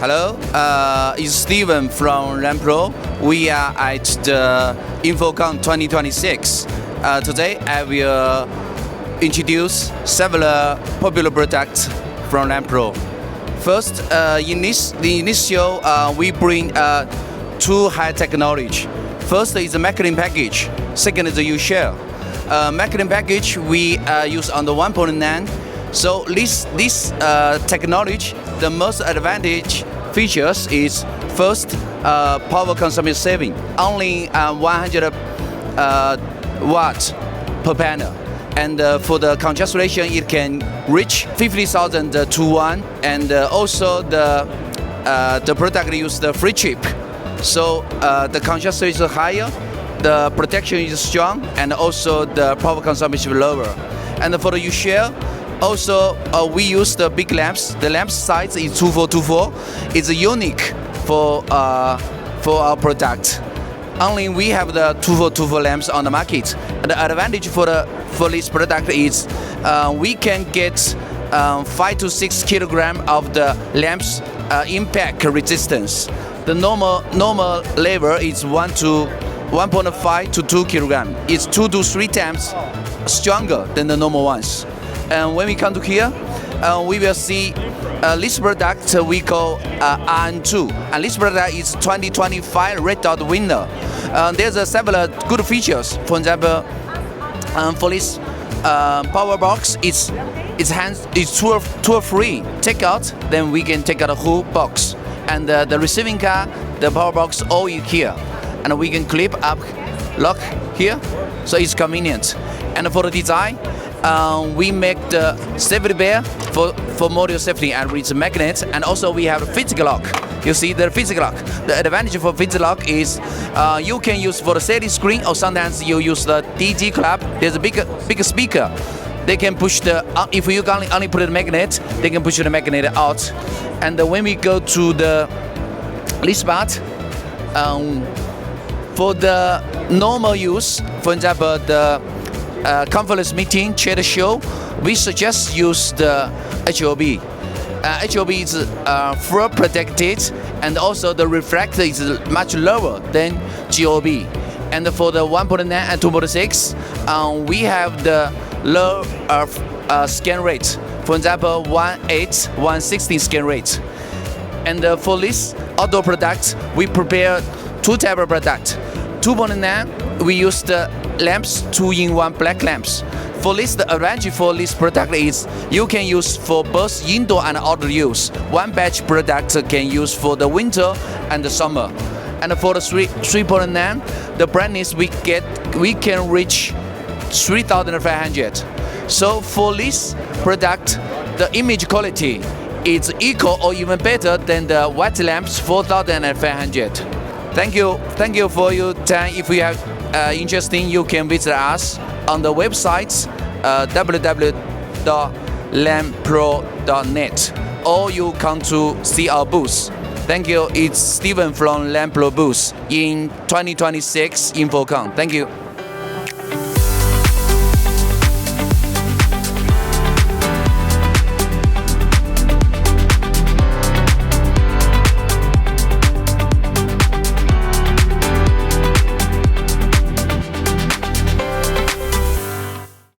Hello, it's Steven from Lampro. We are at the InfoComm 2026. Today I will introduce several popular products from Lampro. First, in the initial, we bring two high technology. First is the marketing package. Second is the U-shield. Marketing package we use on the 1.9. So this technology, the most advantage features is first power consumption saving, only 100 watt per panel. And for the contrast ratio, it can reach 50,000 to 1. And also the product use the free chip. So the contrast ratio is higher, the protection is strong, and also the power consumption is lower. And for the U-shield, also we use the big lamps. The lamp size is 2424. It's unique for our product. Only we have the 2424 lamps on the market. And the advantage for this product is we can get 5 to 6 kilograms of the lamps impact resistance. The normal level is 1.5 to 2 kilograms. It's 2 to 3 times stronger than the normal ones. And when we come to here, we will see this product we call RNII, and this product is 2025 Red Dot winner. There's several good features. For example, for this power box, it's tool free. Take out, then we can take out the whole box. And the receiving card, the power box, all in here, and we can clip up, lock here, so it's convenient. And for the design, we make the safety bear for module safety and with magnet, and also we have a physical lock. You see the physical lock. The advantage for physical lock is you can use for the setting screen, or sometimes you use the DJ club. There's a bigger speaker. They can push the, if you only put the magnet, they can push the magnet out. And when we go to this part, for the normal use, for example, the conference meeting, chat show, we suggest use the HOB. HOB is full protected, and also the reflector is much lower than GOB. And for the 1.9 and 2.6, we have the low scan rate. For example, 1.8, 1.16 scan rate. And for this outdoor product, we prepare two type of product. 2.9, we use the lamps, 2-in-1 black lamps. For this, the advantage for this product is you can use for both indoor and outdoor use. One batch product can use for the winter and the summer. And for the 3.9, the brightness we can reach 3,500. So for this product, the image quality is equal or even better than the white lamps 4,500. Thank you for your time. If you have interesting, you can visit us on the website www.lampro.net, or you come to see our booth. Thank you. It's Steven from Lampro booth in 2026 InfoComm. Thank you.